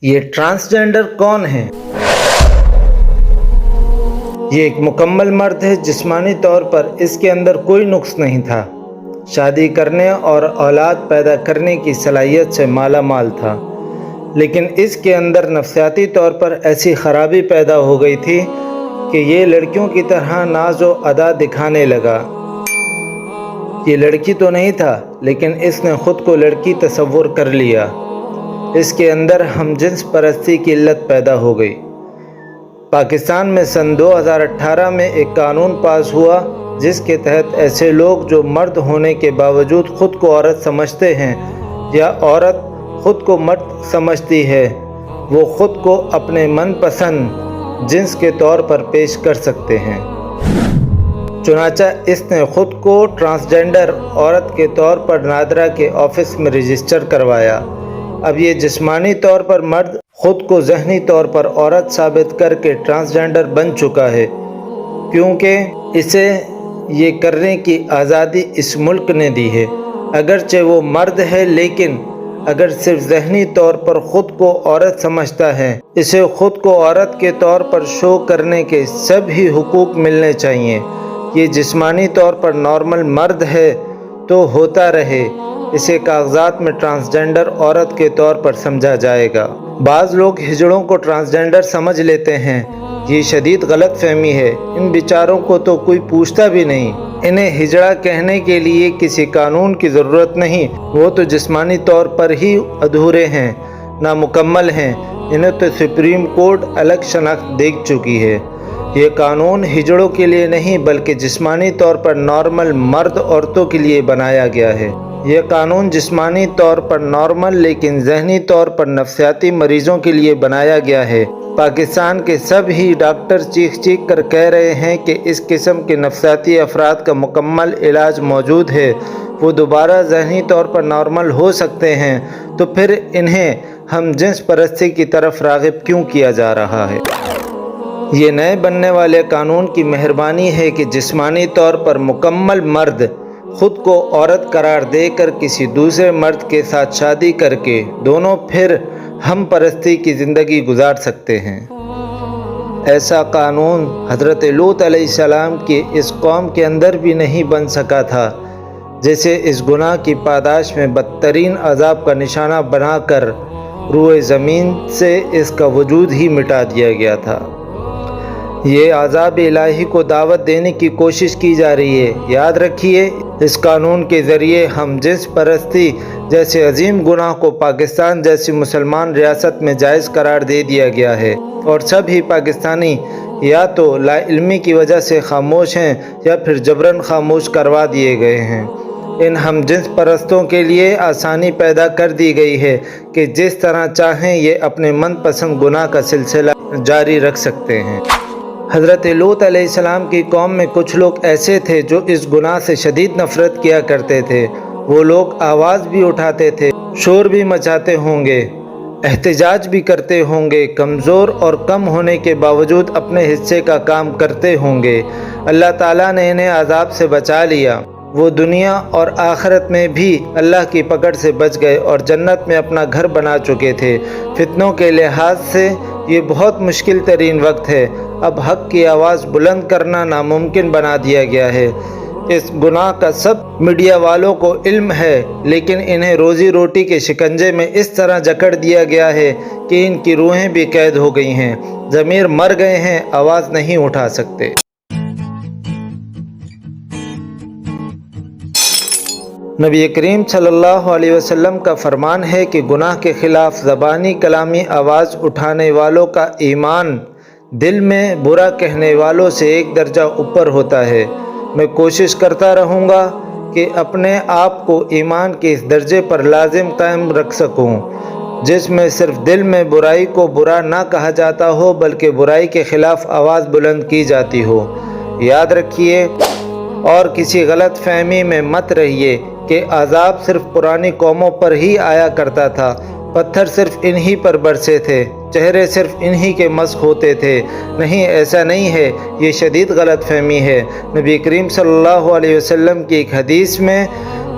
یہ ٹرانسجینڈر کون ہے؟ یہ ایک مکمل مرد ہے۔ جسمانی طور پر اس کے اندر کوئی نقص نہیں تھا، شادی کرنے اور اولاد پیدا کرنے کی صلاحیت سے مالا مال تھا، لیکن اس کے اندر نفسیاتی طور پر ایسی خرابی پیدا ہو گئی تھی کہ یہ لڑکیوں کی طرح ناز و ادا دکھانے لگا۔ یہ لڑکی تو نہیں تھا، لیکن اس نے خود کو لڑکی تصور کر لیا۔ اس کے اندر ہم جنس پرستی کی علت پیدا ہو گئی۔ پاکستان میں سن 2018 میں ایک قانون پاس ہوا جس کے تحت ایسے لوگ جو مرد ہونے کے باوجود خود کو عورت سمجھتے ہیں یا عورت خود کو مرد سمجھتی ہے، وہ خود کو اپنے من پسند جنس کے طور پر پیش کر سکتے ہیں۔ چنانچہ اس نے خود کو ٹرانسجینڈر عورت کے طور پر نادرہ کے آفس میں رجسٹر کروایا۔ اب یہ جسمانی طور پر مرد خود کو ذہنی طور پر عورت ثابت کر کے ٹرانسجینڈر بن چکا ہے، کیونکہ اسے یہ کرنے کی آزادی اس ملک نے دی ہے۔ اگرچہ وہ مرد ہے، لیکن اگر صرف ذہنی طور پر خود کو عورت سمجھتا ہے، اسے خود کو عورت کے طور پر شو کرنے کے سب ہی حقوق ملنے چاہیے۔ یہ جسمانی طور پر نارمل مرد ہے تو ہوتا رہے، اسے کاغذات میں ٹرانسجینڈر عورت کے طور پر سمجھا جائے گا۔ بعض لوگ ہجڑوں کو ٹرانسجینڈر سمجھ لیتے ہیں، یہ شدید غلط فہمی ہے۔ ان بیچاروں کو تو کوئی پوچھتا بھی نہیں۔ انہیں ہجڑا کہنے کے لیے کسی قانون کی ضرورت نہیں، وہ تو جسمانی طور پر ہی ادھورے ہیں، نامکمل ہیں۔ انہیں تو سپریم کورٹ الگ شناخت دے چکی ہے۔ یہ قانون ہجڑوں کے لیے نہیں بلکہ جسمانی طور پر نارمل مرد عورتوں کے لیے بنایا گیا ہے۔ یہ قانون جسمانی طور پر نارمل لیکن ذہنی طور پر نفسیاتی مریضوں کے لیے بنایا گیا ہے۔ پاکستان کے سب ہی ڈاکٹر چیخ چیخ کر کہہ رہے ہیں کہ اس قسم کے نفسیاتی افراد کا مکمل علاج موجود ہے، وہ دوبارہ ذہنی طور پر نارمل ہو سکتے ہیں، تو پھر انہیں ہم جنس پرستی کی طرف راغب کیوں کیا جا رہا ہے؟ یہ نئے بننے والے قانون کی مہربانی ہے کہ جسمانی طور پر مکمل مرد خود کو عورت قرار دے کر کسی دوسرے مرد کے ساتھ شادی کر کے دونوں پھر ہم پرستی کی زندگی گزار سکتے ہیں۔ ایسا قانون حضرت لوط علیہ السلام کی اس قوم کے اندر بھی نہیں بن سکا تھا، جسے اس گناہ کی پاداش میں بدترین عذاب کا نشانہ بنا کر روئے زمین سے اس کا وجود ہی مٹا دیا گیا تھا۔ یہ عذاب الہی کو دعوت دینے کی کوشش کی جا رہی ہے۔ یاد رکھیے، اس قانون کے ذریعے ہم جنس پرستی جیسے عظیم گناہ کو پاکستان جیسی مسلمان ریاست میں جائز قرار دے دیا گیا ہے، اور سب ہی پاکستانی یا تو لا علمی کی وجہ سے خاموش ہیں یا پھر جبراً خاموش کروا دیے گئے ہیں۔ ان ہم جنس پرستوں کے لیے آسانی پیدا کر دی گئی ہے کہ جس طرح چاہیں یہ اپنے من پسند گناہ کا سلسلہ جاری رکھ سکتے ہیں۔ حضرت لوط علیہ السلام کی قوم میں کچھ لوگ ایسے تھے جو اس گناہ سے شدید نفرت کیا کرتے تھے۔ وہ لوگ آواز بھی اٹھاتے تھے، شور بھی مچاتے ہوں گے، احتجاج بھی کرتے ہوں گے، کمزور اور کم ہونے کے باوجود اپنے حصے کا کام کرتے ہوں گے۔ اللہ تعالیٰ نے انہیں عذاب سے بچا لیا۔ وہ دنیا اور آخرت میں بھی اللہ کی پکڑ سے بچ گئے اور جنت میں اپنا گھر بنا چکے تھے۔ فتنوں کے لحاظ سے یہ بہت مشکل ترین وقت ہے۔ اب حق کی آواز بلند کرنا ناممکن بنا دیا گیا ہے۔ اس گناہ کا سب میڈیا والوں کو علم ہے، لیکن انہیں روزی روٹی کے شکنجے میں اس طرح جکڑ دیا گیا ہے کہ ان کی روحیں بھی قید ہو گئی ہیں، ضمیر مر گئے ہیں، آواز نہیں اٹھا سکتے۔ نبی کریم صلی اللہ علیہ وسلم کا فرمان ہے کہ گناہ کے خلاف زبانی کلامی آواز اٹھانے والوں کا ایمان دل میں برا کہنے والوں سے ایک درجہ اوپر ہوتا ہے۔ میں کوشش کرتا رہوں گا کہ اپنے آپ کو ایمان کے اس درجے پر لازم قائم رکھ سکوں جس میں صرف دل میں برائی کو برا نہ کہا جاتا ہو بلکہ برائی کے خلاف آواز بلند کی جاتی ہو۔ یاد رکھیے اور کسی غلط فہمی میں مت رہیے کہ عذاب صرف پرانی قوموں پر ہی آیا کرتا تھا، پتھر صرف انہی پر برسے تھے، چہرے صرف انہی کے مسخ ہوتے تھے۔ نہیں، ایسا نہیں ہے، یہ شدید غلط فہمی ہے۔ نبی کریم صلی اللہ علیہ وسلم کی ایک حدیث میں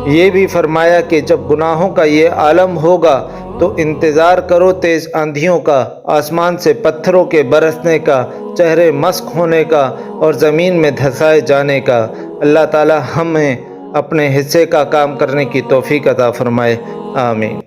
یہ بھی فرمایا کہ جب گناہوں کا یہ عالم ہوگا تو انتظار کرو تیز آندھیوں کا، آسمان سے پتھروں کے برسنے کا، چہرے مسخ ہونے کا اور زمین میں دھسائے جانے کا۔ اللہ تعالی ہمیں اپنے حصے کا کام کرنے کی توفیق عطا فرمائے، آمین۔